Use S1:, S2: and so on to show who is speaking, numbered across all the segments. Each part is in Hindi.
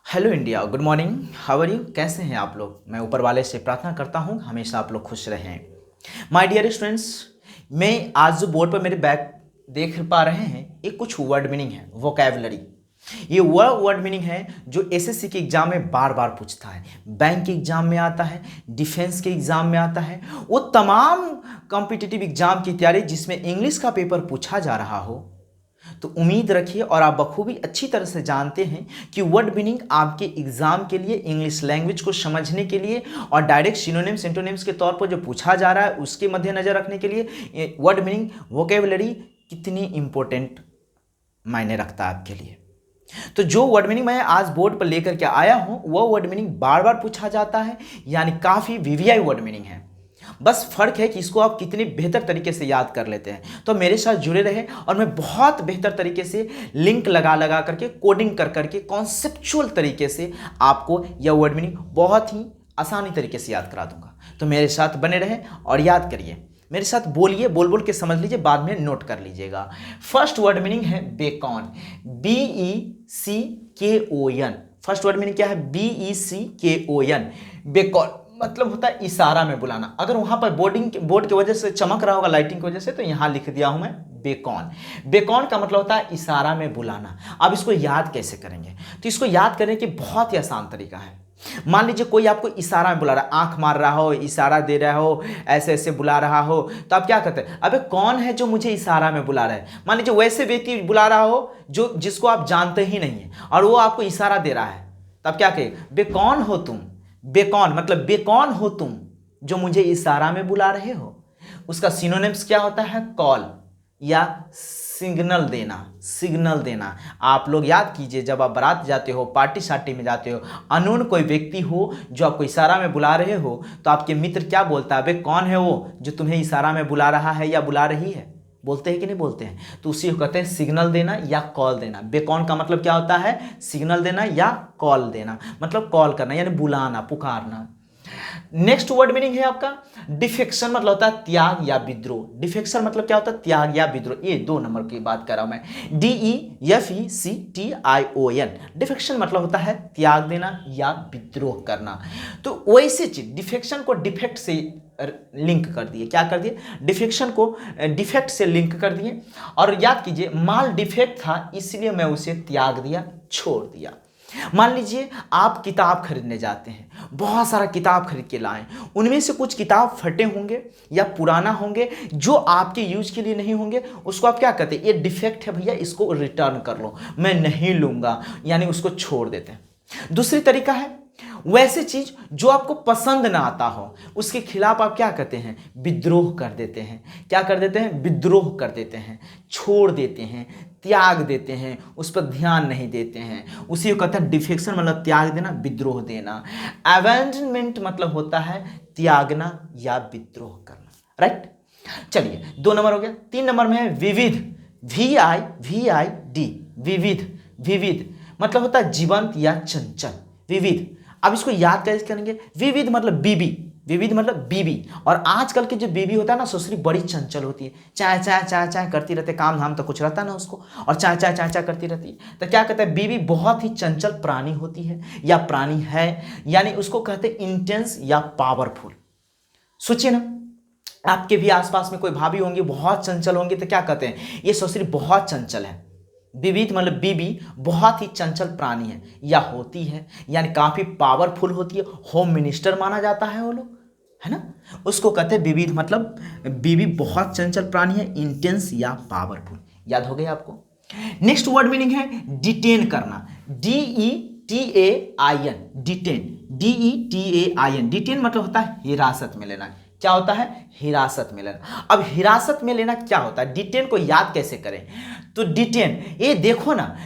S1: Hello India, good morning. How are you? कैसे हैं आप लोग? मैं ऊपर वाले से प्रार्थना करता हूँ हमेशा आप लोग खुश रहें। माय डियर स्टूडेंट्स, मैं आज जो बोर्ड पर मेरे बैक देख पा रहे हैं, ये कुछ वर्ड मीनिंग है, वोकैबुलरी। ये वह वर्ड मीनिंग है जो एसएससी के एग्जाम में बार बार पूछता है, बैंक के एग्जाम में आता है, डिफेंस के एग्जाम में आता है, वो तमाम कॉम्पिटिटिव एग्जाम की तैयारी जिसमें इंग्लिश का पेपर पूछा जा रहा हो। तो उम्मीद रखिए और आप बखूबी अच्छी तरह से जानते हैं कि वर्ड मीनिंग आपके एग्जाम के लिए, इंग्लिश लैंग्वेज को समझने के लिए और डायरेक्ट सिनोनिम्स एंटोनिम्स के तौर पर जो पूछा जा रहा है उसके मद्देनजर रखने के लिए वर्ड मीनिंग, वोकैबुलरी कितनी इंपॉर्टेंट मायने रखता है आपके लिए। तो जो वर्ड मीनिंग मैं आज बोर्ड पर लेकर के आया हूं वह वर्ड मीनिंग बार बार पूछा जाता है, यानी काफी वीवीआई वर्ड मीनिंग है। बस फर्क है कि इसको आप कितने बेहतर तरीके से याद कर लेते हैं। तो मेरे साथ जुड़े रहे और मैं बहुत बेहतर तरीके से लिंक लगा लगा करके, कोडिंग कर करके, कॉन्सेप्चुअल तरीके से आपको यह वर्ड मीनिंग बहुत ही आसानी तरीके से याद करा दूंगा। तो मेरे साथ बने रहे और याद करिए, मेरे साथ बोलिए, बोल बोल के समझ लीजिए, बाद में नोट कर लीजिएगा। फर्स्ट वर्ड मीनिंग है Bacon, BECKON। First word meaning क्या है? BECKON, बेकॉन मतलब होता है इशारा में बुलाना। अगर वहां पर बोर्ड की वजह से चमक रहा होगा, लाइटिंग की वजह से, तो यहां लिख दिया हूं मैं बेकॉन। बेकॉन का मतलब होता है इशारा में बुलाना। अब इसको याद कैसे करेंगे? तो इसको याद करने की बहुत ही आसान तरीका है। मान लीजिए कोई आपको इशारा में बुला रहा है, आंख मार रहा हो, इशारा दे रहा हो, ऐसे ऐसे बुला रहा हो, तो आप क्या कहते हैं? अबे कौन है जो मुझे इशारा में बुला रहा है? मान लीजिए वैसे व्यक्ति बुला रहा हो जिसको आप जानते ही नहीं है और वो आपको इशारा दे रहा है, तब क्या कहे? बे कौन हो तुम? बेकॉन मतलब बेकौन हो तुम जो मुझे इशारा में बुला रहे हो। उसका सिनोनिम्स क्या होता है? कॉल या सिग्नल देना। सिग्नल देना आप लोग याद कीजिए, जब आप बारात जाते हो, पार्टी शार्टी में जाते हो, अननोन कोई व्यक्ति हो जो आपको इशारा में बुला रहे हो, तो आपके मित्र क्या बोलता है? बे कौन है वो जो तुम्हें इशारा में बुला रहा है या बुला रही है? बोलते हैं कि नहीं बोलते हैं? तो उसी को कहते हैं सिग्नल देना या कॉल देना। बेकॉन का मतलब क्या होता है? सिग्नल देना या कॉल देना, मतलब कॉल करना यानी बुलाना, पुकारना। नेक्स्ट वर्ड मीनिंग है आपका डिफेक्शन, मतलब होता है त्याग या विद्रोह। डिफेक्शन मतलब क्या होता है? त्याग या विद्रोह। ये 2 नंबर की बात कर रहा हूं मैं, DEFECTION। डिफेक्शन मतलब होता है त्याग देना या विद्रोह करना। तो वैसे चीज डिफेक्शन को डिफेक्ट से लिंक कर दिए। क्या कर दिए? डिफेक्शन को डिफेक्ट से लिंक कर दिए। और याद कीजिए, माल डिफेक्ट था इसलिए मैं उसे त्याग दिया, छोड़ दिया। मान लीजिए आप किताब खरीदने जाते हैं, बहुत सारा किताब खरीद के लाएं, उनमें से कुछ किताब फटे होंगे या पुराना होंगे जो आपके यूज के लिए नहीं होंगे, उसको आप क्या कहते हैं? ये डिफेक्ट है भैया, इसको रिटर्न कर लो, मैं नहीं लूंगा, यानी उसको छोड़ देते हैं। दूसरी तरीका है वैसे चीज जो आपको पसंद ना आता हो उसके खिलाफ आप क्या कहते हैं? विद्रोह कर देते हैं। क्या कर देते हैं? विद्रोह कर देते हैं, छोड़ देते हैं, त्याग देते हैं, उस पर ध्यान नहीं देते हैं। उसी को कहते हैं डिफेक्शन, मतलब त्याग देना, विद्रोह देना। अबैंडनमेंट मतलब होता है त्यागना या विद्रोह करना। राइट, चलिए 2 नंबर हो गया। 3 नंबर में है विविध, VIVID, विविध। विविध मतलब होता है जीवंत या चंचल, विविध। अब इसको याद कैसे करेंगे? विविध मतलब बीबी, विविध मतलब बीबी। और आजकल के जो बीबी होता है ना, ससुरी बड़ी चंचल होती है, चाय चाय चाय चाय करती रहती है, काम धाम तो कुछ रहता ना उसको, और चाय चाय चाय चाय करती रहती है। तो क्या कहते हैं? बीबी बहुत ही चंचल प्राणी होती है या प्राणी है, यानी उसको कहते हैं इंटेंस या पावरफुल। सोचिए ना, आपके भी आसपास में कोई भाभी होंगी, बहुत चंचल होंगी, तो क्या कहते हैं? ये ससुरी बहुत चंचल है। विविध मतलब बीबी बहुत ही चंचल प्राणी है या होती है, यानी काफी पावरफुल होती है, होम मिनिस्टर माना जाता है वो लोग, है ना, उसको कहते हैं विविध। मतलब बीबी बहुत चंचल प्राणी है, इंटेंस या पावरफुल। याद हो गया आपको? नेक्स्ट वर्ड मीनिंग है डिटेन करना, DETAIN, डिटेन, DETAIN। डिटेन मतलब होता है हिरासत में लेना। क्या होता है? हिरासत में लेना। अब हिरासत में लेना क्या होता है? डिटेन को याद कैसे करें? तो डिटेन, ये देखो ना,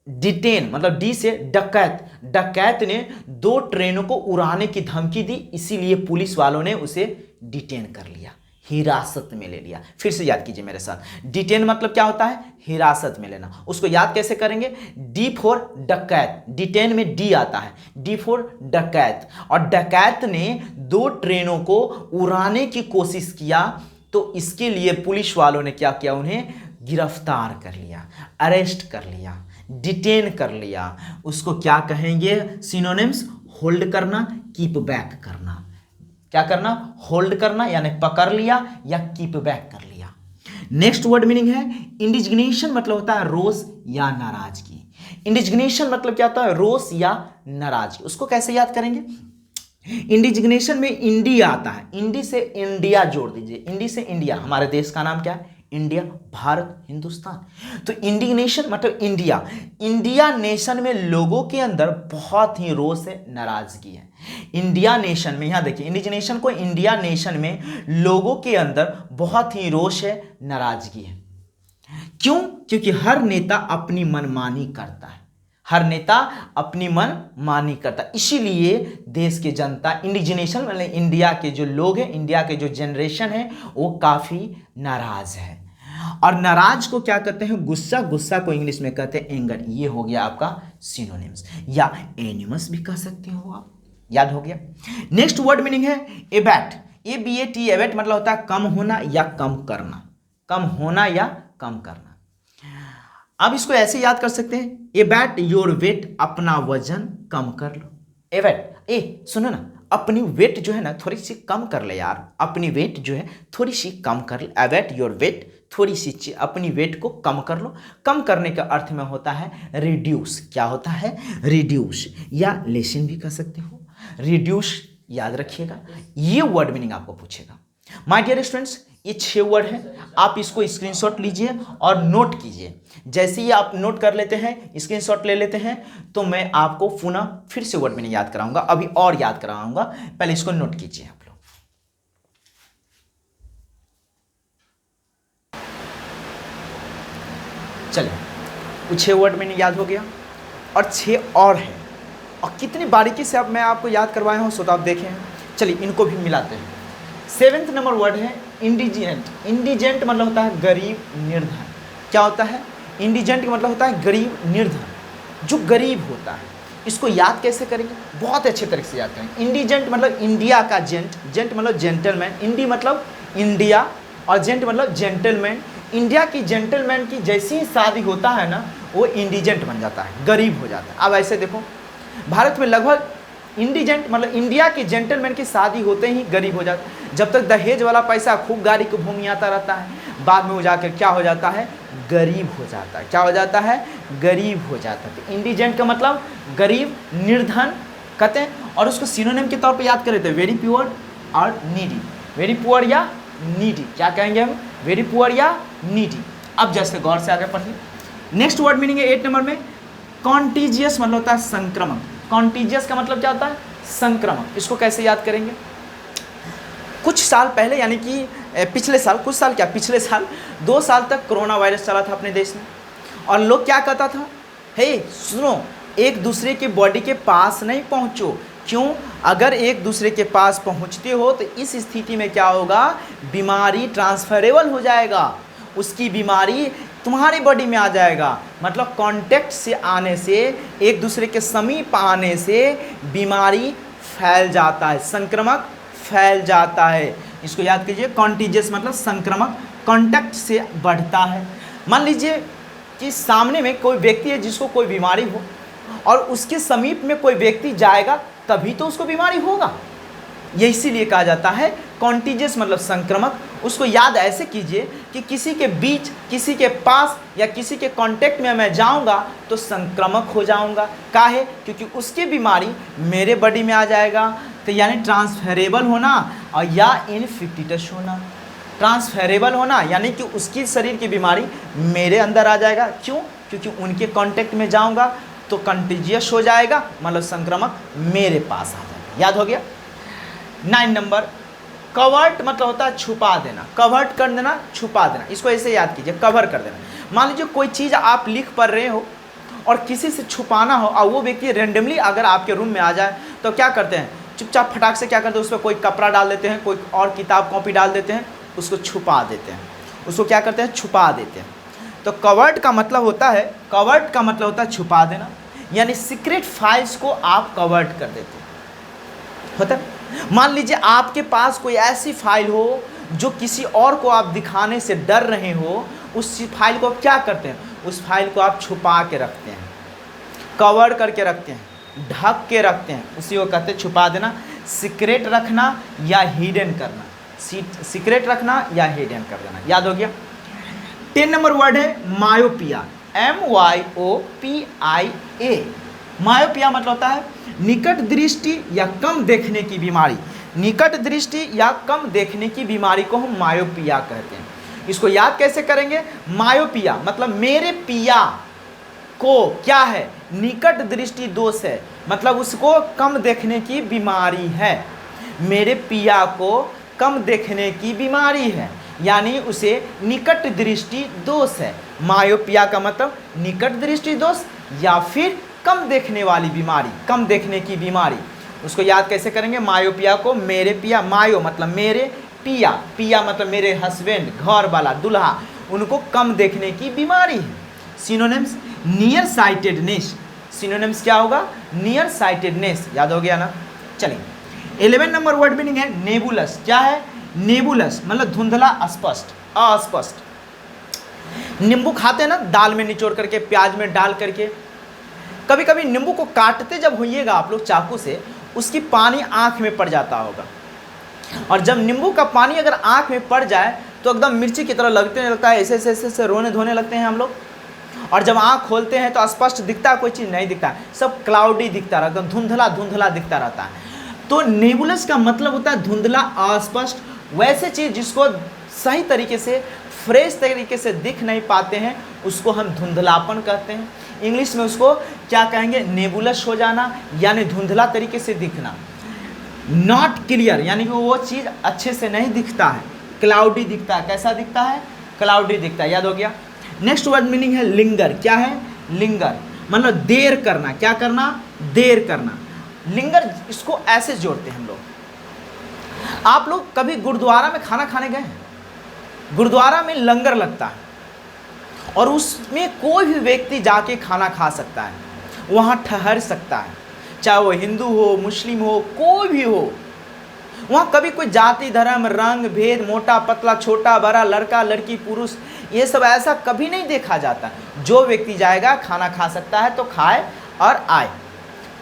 S1: डिटेन मतलब डी से डकैत। डकैत ने 2 ट्रेनों को उड़ाने की धमकी दी, इसीलिए पुलिस वालों ने उसे डिटेन कर लिया, हिरासत में ले लिया। फिर से याद कीजिए मेरे साथ, डिटेन मतलब क्या होता है? हिरासत में लेना। उसको याद कैसे करेंगे? D फॉर डकैत, डिटेन में D आता है, D फॉर डकैत। और डकैत ने 2 ट्रेनों को उड़ाने की कोशिश किया, तो इसके लिए पुलिस वालों ने क्या किया? उन्हें गिरफ्तार कर लिया, अरेस्ट कर लिया, डिटेन कर लिया, उसको क्या कहेंगे सिनोनिम्स? होल्ड करना, कीप बैक करना। क्या करना? होल्ड करना यानी पकड़ लिया या कीप बैक कर लिया। नेक्स्ट वर्ड मीनिंग है इंडिग्नेशन, मतलब होता है रोष या नाराजगी। इंडिग्नेशन मतलब क्या होता है? रोष या नाराजगी। उसको कैसे याद करेंगे? इंडिग्नेशन में इंडी आता है, इंडी से इंडिया जोड़ दीजिए, इंडी से इंडिया। हमारे देश का नाम क्या है? इंडिया, भारत, हिंदुस्तान। तो इंडिग्नेशन मतलब इंडिया, इंडिया नेशन में लोगों के अंदर बहुत ही रोष है, नाराजगी है। इंडिया नेशन में, यहां देखिए इंडिग्नेशन को, इंडिया नेशन में लोगों के अंदर बहुत ही रोष है, नाराजगी है। क्यों? क्योंकि हर नेता अपनी मनमानी करता है, हर नेता अपनी मनमानी करता है, इसीलिए देश की जनता, इंडिजिनेशन मतलब इंडिया के जो लोग हैं, इंडिया के जो जनरेशन है वो काफी नाराज है। और नाराज को क्या कहते हैं? गुस्सा, गुस्सा को इंग्लिश में कहते हैं एंगर। ये हो गया आपका सिनोनिम्स, या एनिमस भी कह सकते हो आप। याद हो गया। नेक्स्ट वर्ड मीनिंग है एबैट, ABAT, एबैट मतलब होता है कम होना या कम करना, कम होना या कम करना। अब इसको ऐसे याद कर सकते हैं, एबैट योर वेट, अपना वजन कम कर लो। एबैट, सुनो ना, अपनी वेट जो है ना थोड़ी सी कम कर ले यार, अपनी वेट जो है थोड़ी सी कम कर ले। एबैट योर वेट, थोड़ी सी अपनी वेट को कम कर लो। कम करने का अर्थ में होता है रिड्यूस। क्या होता है? रिड्यूस, या लेसन भी कह सकते हो। रिड्यूस याद रखिएगा, ये वर्ड मीनिंग आपको पूछेगा। माय डियर स्टूडेंट्स, ये 6 वर्ड हैं, आप इसको स्क्रीनशॉट लीजिए और नोट कीजिए। जैसे ही आप नोट कर लेते हैं, स्क्रीनशॉट ले लेते हैं, तो मैं आपको पुनः फिर से वर्ड मीनिंग याद कराऊंगा, अभी और याद कराऊंगा, पहले इसको नोट कीजिए आप लोग। चलिए, 6 वर्ड मीनिंग याद हो गया और 6 और है, और कितनी बारीकी से अब मैं आपको याद करवाया हूं, सो तो आप देखें। चलिए इनको भी मिलाते हैं। 7th नंबर वर्ड है इंडिजेंट। इंडिजेंट मतलब होता है गरीब, निर्धन। क्या होता है? इंडिजेंट का मतलब होता है गरीब, निर्धन, जो गरीब होता है। इसको याद कैसे करेंगे? बहुत अच्छे तरीके से याद करेंगे। इंडिजेंट मतलब इंडिया का जेंट, जेंट मतलब जेंटलमैन, इंडी मतलब इंडिया और जेंट मतलब जेंटलमैन। इंडिया की जेंटलमैन की जैसी ही शादी होता है ना, वो इंडिजेंट बन जाता है, गरीब हो जाता है। अब ऐसे देखो, भारत में लगभग इंडिजेंट मतलब इंडिया के जेंटलमैन की शादी होते ही गरीब हो जाता है। जब तक दहेज वाला पैसा खूब गाड़ी को घूमियाता रहता है, बाद में वो जाकर क्या हो जाता है? गरीब हो जाता है। क्या हो जाता है? गरीब हो जाता है। तो इंडिजेंट का मतलब गरीब, निर्धन कहते हैं। और उसको सिनोनिम के तौर पे याद करें तो वेरी पुअर और नीडी। वेरी पुअर या नीडी, क्या कहेंगे हम? वेरी पुअर या नीडी। अब जैसे गौर से आगे पढ़िए। नेक्स्ट वर्ड मीनिंग है 8 नंबर में कॉन्टीजियस, मतलब होता है संक्रमण। कॉन्टीजियस का मतलब क्या होता है? संक्रमण। इसको कैसे याद करेंगे? कुछ साल पहले, यानी कि पिछले साल, कुछ साल क्या, पिछले साल 2 साल तक कोरोना वायरस चला था अपने देश में, और लोग क्या कहता था? हे सुनो, एक दूसरे के बॉडी के पास नहीं पहुंचो। क्यों? अगर एक दूसरे के पास पहुंचते हो तो इस स्थिति में क्या होगा? बीमारी ट्रांसफरेबल हो जाएगा, उसकी बीमारी तुम्हारी बॉडी में आ जाएगा। मतलब कांटेक्ट से आने से, एक दूसरे के समीप आने से बीमारी फैल जाता है, संक्रमक फैल जाता है। इसको याद कीजिए, कॉन्टीजियस मतलब संक्रमक, कांटेक्ट से बढ़ता है। मान लीजिए कि सामने में कोई व्यक्ति है जिसको कोई बीमारी हो, और उसके समीप में कोई व्यक्ति जाएगा तभी तो उसको बीमारी होगा। ये इसीलिए कहा जाता है कॉन्टीजियस मतलब संक्रमक। उसको याद ऐसे कीजिए कि किसी के बीच, किसी के पास या किसी के कांटेक्ट में मैं जाऊंगा तो संक्रमक हो जाऊंगा। काहे? क्योंकि उसकी बीमारी मेरे बॉडी में आ जाएगा। तो यानी ट्रांसफरेबल होना और या इनफिक्टिटस होना। ट्रांसफरेबल होना यानी कि उसकी शरीर की बीमारी मेरे अंदर आ जाएगा। क्यों? क्योंकि उनके कांटेक्ट में जाऊंगा तो कंटीजियस हो जाएगा, मतलब संक्रमक मेरे पास आ जाएगा। याद हो गया? 9 नंबर कवर्ट मतलब होता है छुपा देना, कवर्ट कर देना, छुपा देना। इसको ऐसे याद कीजिए, कवर कर देना। मान लीजिए कोई चीज़ आप लिख पढ़ रहे हो और किसी से छुपाना हो, और वो व्यक्ति रेंडमली अगर आपके रूम में आ जाए तो क्या करते हैं? चुपचाप फटाक से क्या करते हैं? उस पर कोई कपड़ा डाल देते हैं, कोई और किताब कॉपी डाल देते हैं, उसको छुपा देते हैं। उसको क्या करते हैं? छुपा देते हैं। तो कवर्ट का मतलब होता है, कवर्ट का मतलब होता है छुपा देना, यानी सीक्रेट फाइल्स को आप कवर्ट कर देते हैं। होता है? मान लीजिए आपके पास कोई ऐसी फाइल हो जो किसी और को आप दिखाने से डर रहे हो, उस फाइल को क्या करते हैं, उस फाइल को आप छुपा के रखते हैं, कवर करके रखते हैं, ढक के रखते हैं, उसी को कहते हैं छुपा देना, सीक्रेट रखना या हिडन करना, सीक्रेट रखना या हिडन कर देना। याद हो गया। 10 नंबर वर्ड है मायोपिया, MYOPIA। मायोपिया मतलब होता है निकट दृष्टि या कम देखने की बीमारी। निकट दृष्टि या कम देखने की बीमारी को हम मायोपिया कहते हैं। इसको याद कैसे करेंगे, मायोपिया मतलब मेरे पिया को क्या है, निकट दृष्टि दोष है, मतलब उसको कम देखने की बीमारी है। मेरे पिया को कम देखने की बीमारी है, यानी उसे निकट दृष्टि दोष है। मायोपिया का मतलब निकट दृष्टि दोष या फिर कम देखने वाली बीमारी, कम देखने की बीमारी। उसको याद कैसे करेंगे, मायोपिया को मेरे पिया, मायो मतलब मेरे, पिया, पिया मतलब मेरे हस्बैंड, घर वाला, दूल्हा, उनको कम देखने की बीमारी है। Synonyms, near sightedness. सिनोनिम्स क्या होगा, नियर साइटेडनेस। याद हो गया ना। चलिए 11 नंबर वर्ड मीनिंग है नेबुलस। क्या है, नेबुलस मतलब धुंधला, अस्पष्ट, अस्पष्ट। नींबू खाते हैं ना दाल में निचोड़ करके, प्याज में डाल करके। कभी कभी नींबू को काटते जब होइएगा आप लोग चाकू से, उसकी पानी आँख में पड़ जाता होगा, और जब नींबू का पानी अगर आँख में पड़ जाए तो एकदम मिर्ची की तरह लगता है, ऐसे ऐसे रोने धोने लगते हैं हम लोग। और जब आँख खोलते हैं तो स्पष्ट दिखता है, कोई चीज़ नहीं दिखता है, सब क्लाउडी दिखता रहता है, धुंधला धुंधला दिखता रहता है। तो नेबुलस का मतलब होता है धुंधला, अस्पष्ट, वैसे चीज़ जिसको सही तरीके से, फ्रेश तरीके से दिख नहीं पाते हैं, उसको हम धुंधलापन कहते हैं। इंग्लिश में उसको क्या कहेंगे, नेबुलस हो जाना, यानी धुंधला तरीके से दिखना। नॉट क्लियर यानी कि वो चीज़ अच्छे से नहीं दिखता है, क्लाउडी दिखता है। कैसा दिखता है, क्लाउडी दिखता है। याद हो गया। नेक्स्ट वर्ड मीनिंग है लिंगर। क्या है, लिंगर मतलब देर करना। क्या करना, देर करना। लिंगर इसको ऐसे जोड़ते हैं हम लोग। आप लोग कभी गुरुद्वारा में खाना खाने गए हैं? गुरुद्वारा में लंगर लगता है और उसमें कोई भी व्यक्ति जाके खाना खा सकता है, वहाँ ठहर सकता है, चाहे वो हिंदू हो, मुस्लिम हो, कोई भी हो। वहाँ कभी कोई जाति, धर्म, रंग भेद, मोटा पतला, छोटा बड़ा, लड़का लड़की, पुरुष, ये सब ऐसा कभी नहीं देखा जाता। जो व्यक्ति जाएगा खाना खा सकता है तो खाए और आए,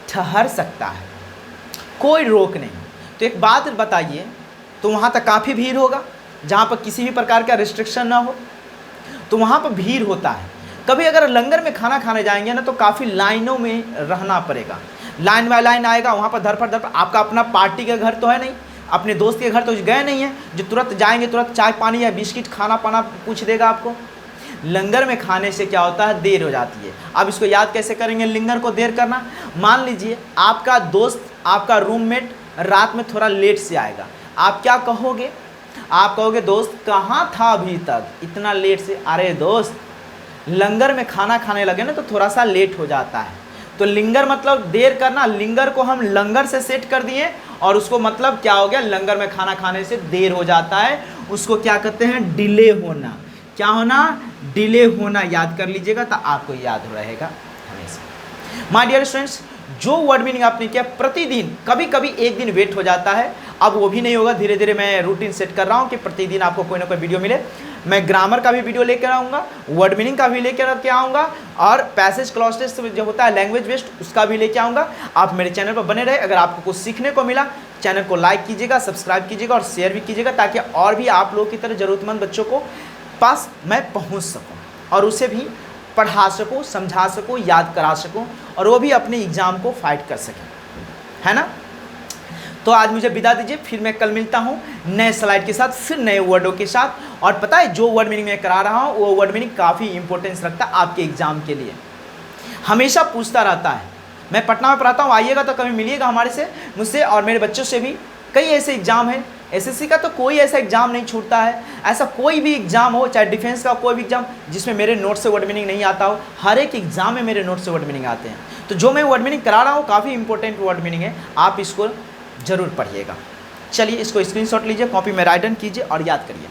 S1: ठहर सकता है, कोई रोक नहीं। तो एक बात बताइए, तो वहाँ तक काफ़ी भीड़ होगा जहाँ पर किसी भी प्रकार का रिस्ट्रिक्शन ना हो, तो वहाँ पर भीड़ होता है। कभी अगर लंगर में खाना खाने जाएंगे ना तो काफ़ी लाइनों में रहना पड़ेगा, लाइन बाय लाइन आएगा, वहाँ पर धरफड़। आपका अपना पार्टी का घर तो है नहीं, अपने दोस्त के घर तो गए नहीं है जो तुरंत जाएंगे, तुरंत चाय पानी या बिस्किट खाना पाना पूछ देगा आपको। लंगर में खाने से क्या होता है, देर हो जाती है। अब इसको याद कैसे करेंगे, लंगर को देर करना। मान लीजिए आपका दोस्त, आपका रूममेट रात में थोड़ा लेट से आएगा, आप क्या कहोगे, आप कहोगे दोस्त कहाँ था अभी तक इतना लेट से? अरे दोस्त लंगर में खाना खाने लगे ना तो थोड़ा सा लेट हो जाता है। तो लिंगर मतलब देर करना। लिंगर को हम लंगर से सेट कर दिए और उसको मतलब क्या हो गया, लंगर में खाना खाने से देर हो जाता है, उसको क्या कहते हैं, डिले होना। क्या होना, डिले होना। याद कर लीजिएगा तो आपको याद रहेगा हमेशा। माय डियर स्टूडेंट्स, जो वर्ड मीनिंग आपने किया, प्रतिदिन, कभी कभी एक दिन वेट हो जाता है, अब वो भी नहीं होगा। धीरे धीरे मैं रूटीन सेट कर रहा हूँ कि प्रतिदिन आपको कोई ना कोई वीडियो मिले। मैं ग्रामर का भी वीडियो लेकर आऊँगा, वर्ड मीनिंग का भी लेकर के आऊँगा, और पैसेज क्लॉज टेस्ट जो होता है लैंग्वेज बेस्ड, उसका भी लेके आऊँगा। आप मेरे चैनल पर बने रहे। अगर आपको कुछ सीखने को मिला, चैनल को लाइक कीजिएगा, सब्सक्राइब कीजिएगा और शेयर भी कीजिएगा, ताकि और भी आप लोगों की तरह ज़रूरतमंद बच्चों को पास मैं पहुँच सकूँ और उसे भी पढ़ा सकूँ, समझा सकूँ, याद करा सकूँ, और वो भी अपने एग्ज़ाम को फाइट कर सकें, है ना। तो आज मुझे विदा दीजिए, फिर मैं कल मिलता हूँ नए स्लाइड के साथ, फिर नए वर्डों के साथ। और पता है जो वर्ड मीनिंग मैं करा रहा हूँ वो वर्ड मीनिंग काफ़ी इंपॉर्टेंस रखता है आपके एग्ज़ाम के लिए, हमेशा पूछता रहता है। मैं पटना में पढ़ाता हूँ, आइएगा तो कभी मिलिएगा हमारे से, मुझसे और मेरे बच्चों से भी। कई ऐसे एग्ज़ाम हैं, एसएससी का तो कोई ऐसा एग्ज़ाम नहीं छूटता है। ऐसा कोई भी एग्ज़ाम हो, चाहे डिफेंस का कोई भी एग्ज़ाम, जिसमें मेरे नोट से वर्ड मीनिंग नहीं आता हो, हर एक एग्ज़ाम में मेरे नोट से वर्ड मीनिंग आते हैं। तो जो मैं वर्ड मीनिंग करा रहा हूँ काफ़ी इंपॉर्टेंट वर्ड मीनिंग है, आप इसको ज़रूर पढ़िएगा। चलिए इसको स्क्रीनशॉट लीजिए, कॉपी में राइट डाउन कीजिए और याद करिए।